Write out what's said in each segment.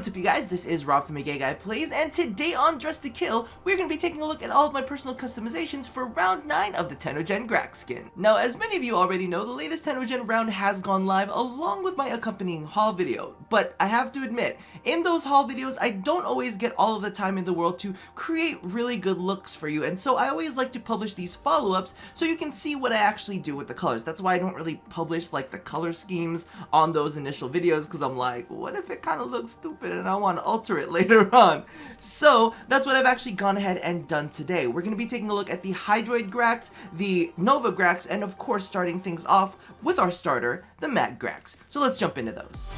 What's up, you guys? This is Rob from Guy Plays, and today on Dress to Kill, we're going to be taking a look at all of my personal customizations for round 9 of the 10th-gen Graxx skin. Now, as many of you already know, the latest 10th-gen round has gone live along with my accompanying haul video, but I have to admit, in those haul videos, I don't always get all of the time in the world to create really good looks for you, and so I always like to publish these follow-ups so you can see what I actually do with the colors. That's why I don't really publish like the color schemes on those initial videos, because I'm like, what if it kind of looks stupid and I want to alter it later on? So that's what I've actually gone ahead and done today. We're going to be taking a look at the Hydroid Graxx, the Nova Graxx, and of course starting things off with our starter, the Matte Graxx. So let's jump into those.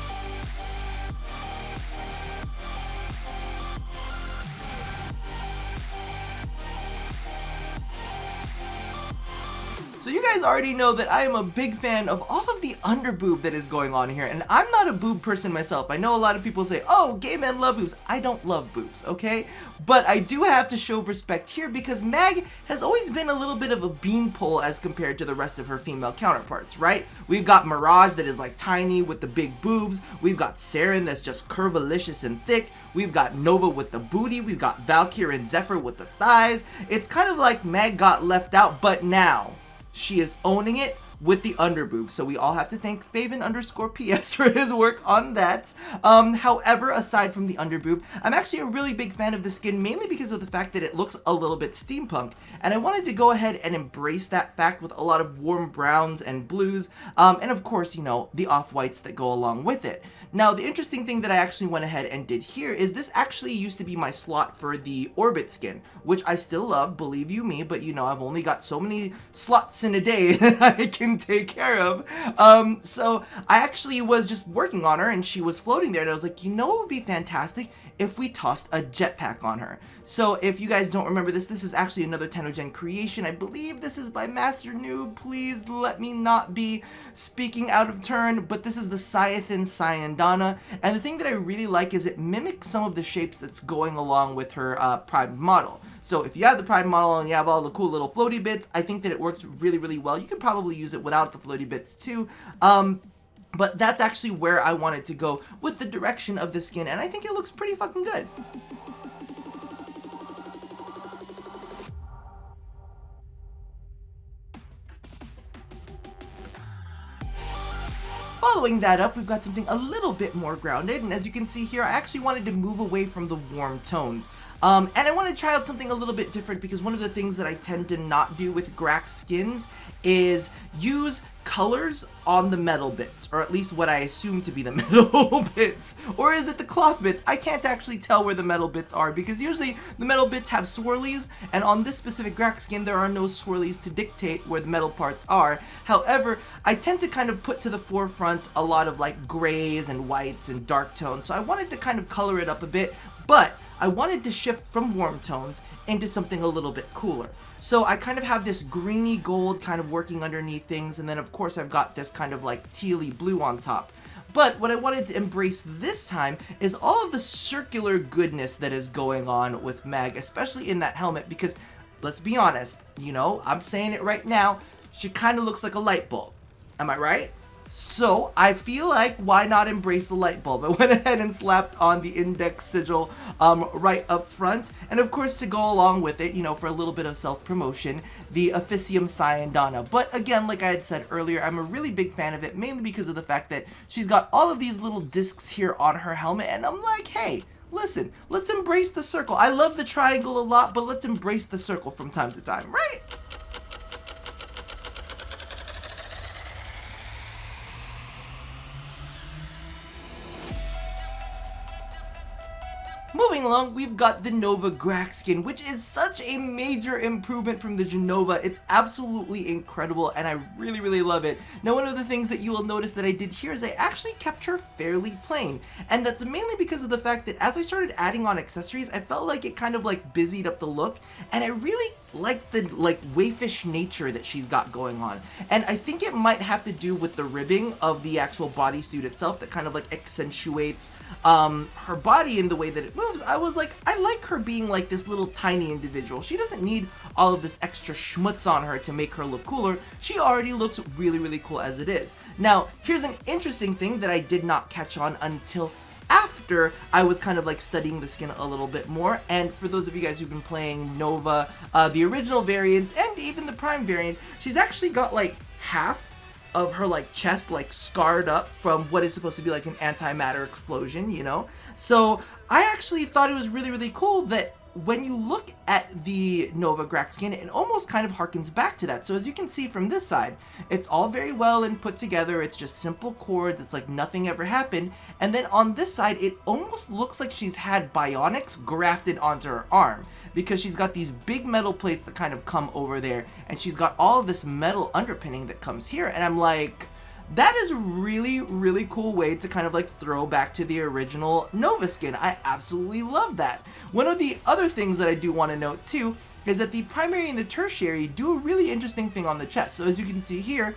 So you guys already know that I am a big fan of all of the underboob that is going on here, and I'm not a boob person myself. I know a lot of people say, oh, gay men love boobs. I don't love boobs, okay? But I do have to show respect here because Mag has always been a little bit of a beanpole as compared to the rest of her female counterparts, right? We've got Mirage that is like tiny with the big boobs. We've got Saren that's just curvilicious and thick. We've got Nova with the booty. We've got Valkyrie and Zephyr with the thighs. It's kind of like Mag got left out, but now she is owning it with the underboob. So we all have to thank Faven_PS for his work on that. However, aside from the underboob, I'm actually a really big fan of the skin, mainly because of the fact that it looks a little bit steampunk. And I wanted to go ahead and embrace that fact with a lot of warm browns and blues. And of course, you know, the off-whites that go along with it. Now, the interesting thing that I actually went ahead and did here is this actually used to be my slot for the Orbit skin, which I still love, believe you me, but you know, I've only got so many slots in a day that I can take care of. So I actually was just working on her and she was floating there, and I was like, you know what would be fantastic if we tossed a jetpack on her. So if you guys don't remember this, this is actually another 10th-gen creation. I believe this is by Master Noob. Please let me not be speaking out of turn, but this is the Cyathin Cyandana, and the thing that I really like is it mimics some of the shapes that's going along with her Prime model. So if you have the Prime model and you have all the cool little floaty bits, I think that it works really, really well. You could probably use it without the floaty bits too. But that's actually where I wanted to go with the direction of the skin, and I think it looks pretty fucking good. Following that up, we've got something a little bit more grounded, and as you can see here, I actually wanted to move away from the warm tones. And I want to try out something a little bit different, because one of the things that I tend to not do with Graxx skins is use colors on the metal bits, or at least what I assume to be the metal bits. Or is it the cloth bits? I can't actually tell where the metal bits are, because usually the metal bits have swirlies, and on this specific Graxx skin there are no swirlies to dictate where the metal parts are. However, I tend to kind of put to the forefront a lot of like grays and whites and dark tones, so I wanted to kind of color it up a bit, but I wanted to shift from warm tones into something a little bit cooler. So I kind of have this greeny gold kind of working underneath things, and then of course I've got this kind of like tealy blue on top. But what I wanted to embrace this time is all of the circular goodness that is going on with Mag, especially in that helmet, because let's be honest, you know, I'm saying it right now, she kind of looks like a light bulb. Am I right? So I feel like, why not embrace the light bulb? I went ahead and slapped on the index sigil right up front, and of course to go along with it, you know, for a little bit of self-promotion, the Officium Cyandana. But again, like I had said earlier, I'm a really big fan of it, mainly because of the fact that she's got all of these little discs here on her helmet, and I'm like, hey, listen, let's embrace the circle. I love the triangle a lot, but let's embrace the circle from time to time, right? Moving along, we've got the Nova Graxx skin, which is such a major improvement from the Genova. It's absolutely incredible, and I really, really love it. Now, one of the things that you will notice that I did here is I actually kept her fairly plain, and that's mainly because of the fact that as I started adding on accessories, I felt like it kind of like busied up the look, and I really like the waifish nature that she's got going on. And I think it might have to do with the ribbing of the actual bodysuit itself that kind of like accentuates her body in the way that it moves. I was like, I like her being like this little tiny individual. She doesn't need all of this extra schmutz on her to make her look cooler. She already looks really, really cool as it is. Now, here's an interesting thing that I did not catch on until after I was kind of like studying the skin a little bit more. And for those of you guys who've been playing Nova, the original variant and even the Prime variant, she's actually got like half of her like chest like scarred up from what is supposed to be like an antimatter explosion, you know? So I actually thought it was really, really cool that when you look at the Nova Graxx skin, it almost kind of harkens back to that. So as you can see from this side, it's all very well and put together. It's just simple chords. It's like nothing ever happened. And then on this side, it almost looks like she's had bionics grafted onto her arm, because she's got these big metal plates that kind of come over there, and she's got all of this metal underpinning that comes here. And I'm like, that is a really, really cool way to kind of like throw back to the original Nova skin. I absolutely love that. One of the other things that I do want to note too is that the primary and the tertiary do a really interesting thing on the chest. So as you can see here,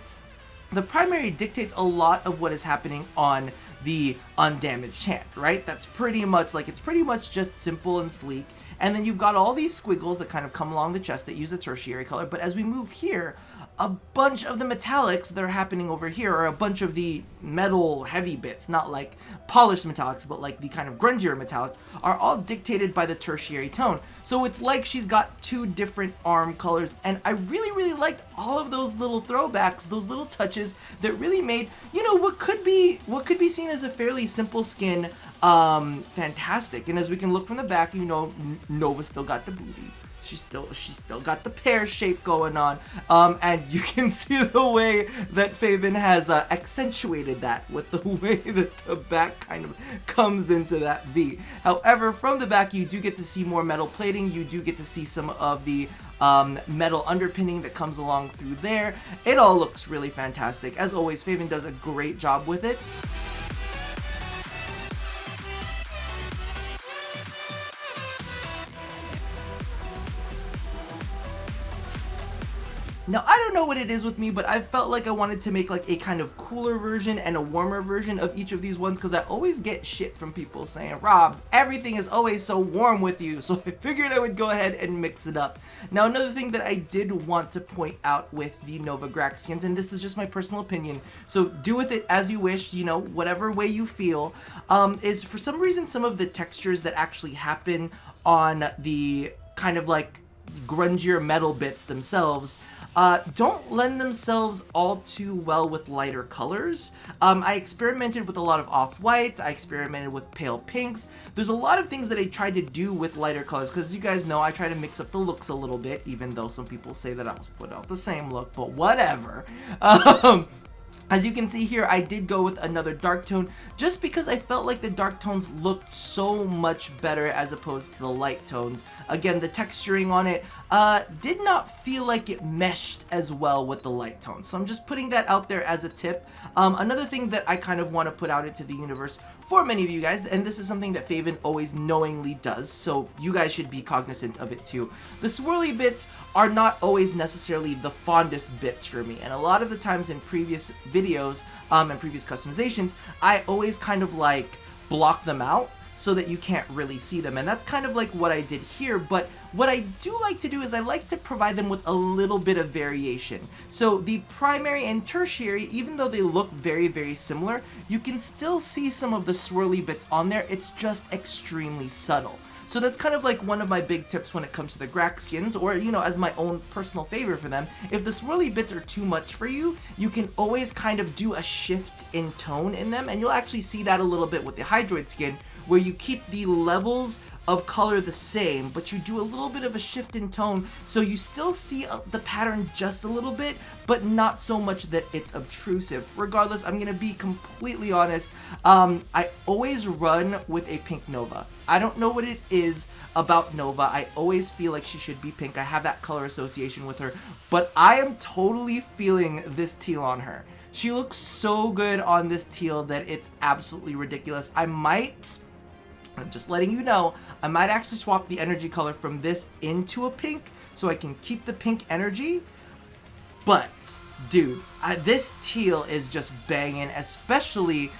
the primary dictates a lot of what is happening on the undamaged hand, right? That's pretty much like, it's pretty much just simple and sleek. And then you've got all these squiggles that kind of come along the chest that use a tertiary color. But as we move here, a bunch of the metallics that are happening over here are a bunch of the metal heavy bits, not like polished metallics, but like the kind of grungier metallics, are all dictated by the tertiary tone. So it's like she's got two different arm colors, and I really, really liked all of those little throwbacks, those little touches that really made, you know, what could be seen as a fairly simple skin fantastic. And as we can look from the back, you know, Nova still got the booty. She's still got the pear shape going on, and you can see the way that Faven has accentuated that with the way that the back kind of comes into that V. However, from the back, you do get to see more metal plating. You do get to see some of the metal underpinning that comes along through there. It all looks really fantastic. As always, Faven does a great job with it. Now, I don't know what it is with me, but I felt like I wanted to make like a kind of cooler version and a warmer version of each of these ones, because I always get shit from people saying, Rob, everything is always so warm with you, so I figured I would go ahead and mix it up. Now, another thing that I did want to point out with the Nova Graxx skins, and this is just my personal opinion, so do with it as you wish, you know, whatever way you feel, is for some reason some of the textures that actually happen on the kind of like grungier metal bits themselves don't lend themselves all too well with lighter colors. I experimented with a lot of off-whites, I experimented with pale pinks. There's a lot of things that I tried to do with lighter colors, because you guys know I try to mix up the looks a little bit, even though some people say that I was put out the same look, but whatever. As you can see here, I did go with another dark tone just because I felt like the dark tones looked so much better as opposed to the light tones. Again, the texturing on it did not feel like it meshed as well with the light tones. So I'm just putting that out there as a tip. Another thing that I kind of want to put out into the universe for many of you guys, and this is something that Faven always knowingly does, so you guys should be cognizant of it too. The swirly bits are not always necessarily the fondest bits for me, and a lot of the times in previous videos and previous customizations, I always kind of like block them out so that you can't really see them, and that's kind of like what I did here. But what I do like to do is I like to provide them with a little bit of variation. So the primary and tertiary, even though they look very, very similar, you can still see some of the swirly bits on there. It's just extremely subtle. So that's kind of like one of my big tips when it comes to the Graxx skins, or, you know, as my own personal favor for them. If the swirly bits are too much for you, you can always kind of do a shift in tone in them, and you'll actually see that a little bit with the Hydroid skin, where you keep the levels of color the same, but you do a little bit of a shift in tone, so you still see the pattern just a little bit, but not so much that it's obtrusive. Regardless, I'm gonna be completely honest, I always run with a pink Nova. I don't know what it is about Nova. I always feel like she should be pink. I have that color association with her, but I am totally feeling this teal on her. She looks so good on this teal that it's absolutely ridiculous. I'm just letting you know, I might actually swap the energy color from this into a pink so I can keep the pink energy. But, dude, this teal is just banging, especially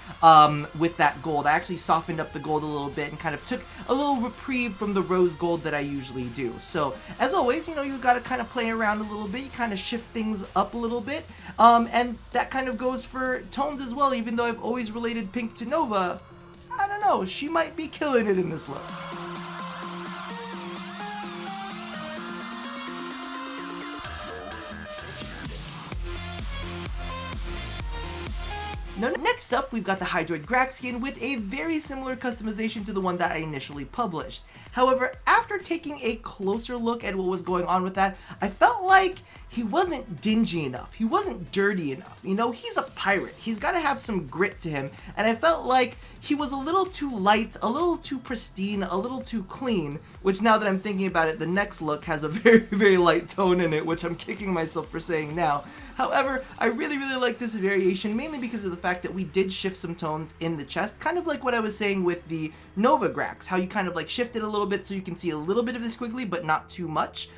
with that gold. I actually softened up the gold a little bit and kind of took a little reprieve from the rose gold that I usually do. So, as always, you know, you gotta kind of play around a little bit, you kind of shift things up a little bit, and that kind of goes for tones as well. Even though I've always related pink to Nova, I don't know, she might be killing it in this look. Now, next up, we've got the Hydroid Graxx skin with a very similar customization to the one that I initially published. However, after taking a closer look at what was going on with that, I felt like he wasn't dingy enough. He wasn't dirty enough. You know, he's a pirate. He's got to have some grit to him, and I felt like he was a little too light, a little too pristine, a little too clean, which now that I'm thinking about it, the next look has a very, very light tone in it, which I'm kicking myself for saying now. However, I really like this variation, mainly because of the fact that we did shift some tones in the chest, kind of like what I was saying with the Nova Graxx, how you kind of like shift it a little bit so you can see a little bit of the squiggly, but not too much.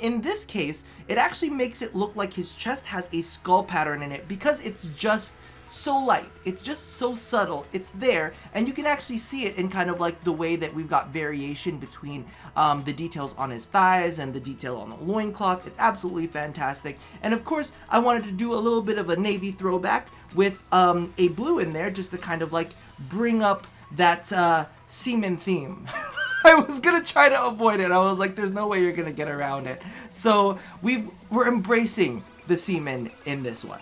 In this case, it actually makes it look like his chest has a skull pattern in it because it's just so light, it's just so subtle, it's there, and you can actually see it in kind of like the way that we've got variation between the details on his thighs and the detail on the loincloth. It's absolutely fantastic. And of course, I wanted to do a little bit of a navy throwback with a blue in there just to kind of like bring up that seaman theme. I was gonna try to avoid it. I was like, there's no way you're gonna get around it. So we're embracing the seaman in this one.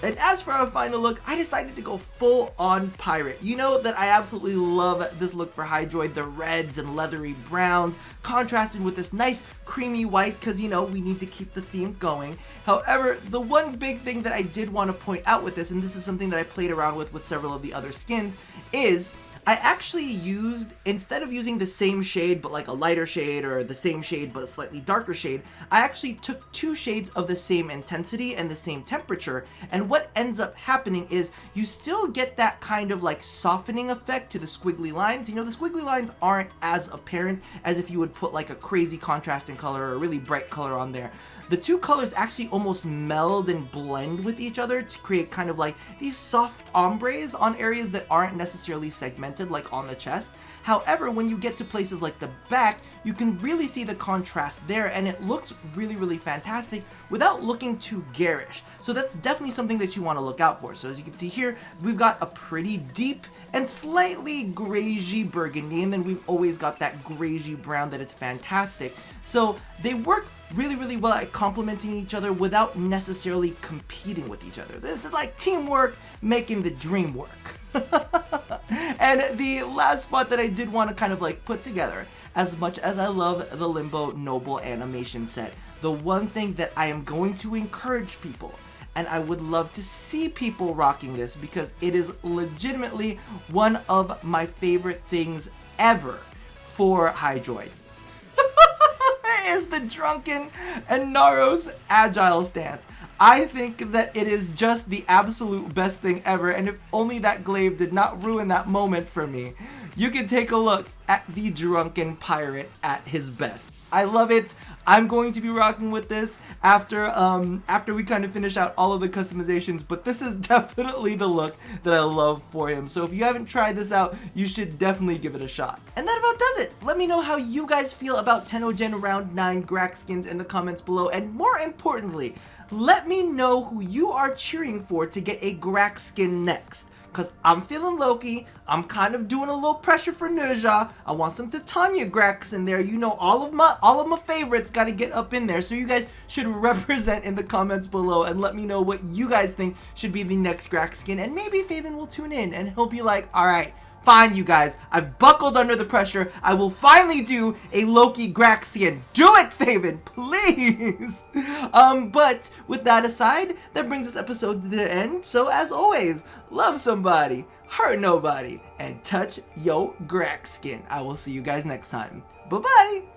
And as for our final look, I decided to go full on pirate. You know that I absolutely love this look for Hydroid, the reds and leathery browns, contrasted with this nice creamy white, because you know, we need to keep the theme going. However, the one big thing that I did want to point out with this, and this is something that I played around with several of the other skins, is I actually used, instead of using the same shade but like a lighter shade or the same shade but a slightly darker shade, I actually took two shades of the same intensity and the same temperature, and what ends up happening is you still get that kind of like softening effect to the squiggly lines. You know, the squiggly lines aren't as apparent as if you would put like a crazy contrasting color or a really bright color on there. The two colors actually almost meld and blend with each other to create kind of like these soft ombres on areas that aren't necessarily segmented like on the chest. However, when you get to places like the back, you can really see the contrast there, and it looks really fantastic without looking too garish. So that's definitely something that you want to look out for. So as you can see here, we've got a pretty deep and slightly grayish burgundy, and then we've always got that grayish brown that is fantastic. So they work really well at complementing each other without necessarily competing with each other. This is like teamwork making the dream work. And the last spot that I did want to kind of like put together, as much as I love the Limbo Noble animation set, the one thing that I am going to encourage people, and I would love to see people rocking this because it is legitimately one of my favorite things ever for Hydroid, is the Drunken and Naros Agile stance. I think that it is just the absolute best thing ever, and if only that glaive did not ruin that moment for me. You can take a look at the Drunken Pirate at his best. I love it. I'm going to be rocking with this after we kind of finish out all of the customizations, but this is definitely the look that I love for him. So if you haven't tried this out, you should definitely give it a shot. And that about does it. Let me know how you guys feel about Tennogen Round 9 Graxx skins in the comments below, and more importantly, let me know who you are cheering for to get a Graxx skin next. Because I'm feeling Loki, I'm kind of doing a little pressure for Ninja. I want some Titania Graxx in there. You know, all of my favorites got to get up in there. So you guys should represent in the comments below and let me know what you guys think should be the next Graxx skin. And maybe Faven will tune in and he'll be like, alright, fine you guys, I've buckled under the pressure. I will finally do a Loki Graxx skin. Do it, Faven, please. But with that aside, that brings this episode to the end. So as always, love somebody, hurt nobody, and touch yo Graxx skin. I will see you guys next time. Bye-bye.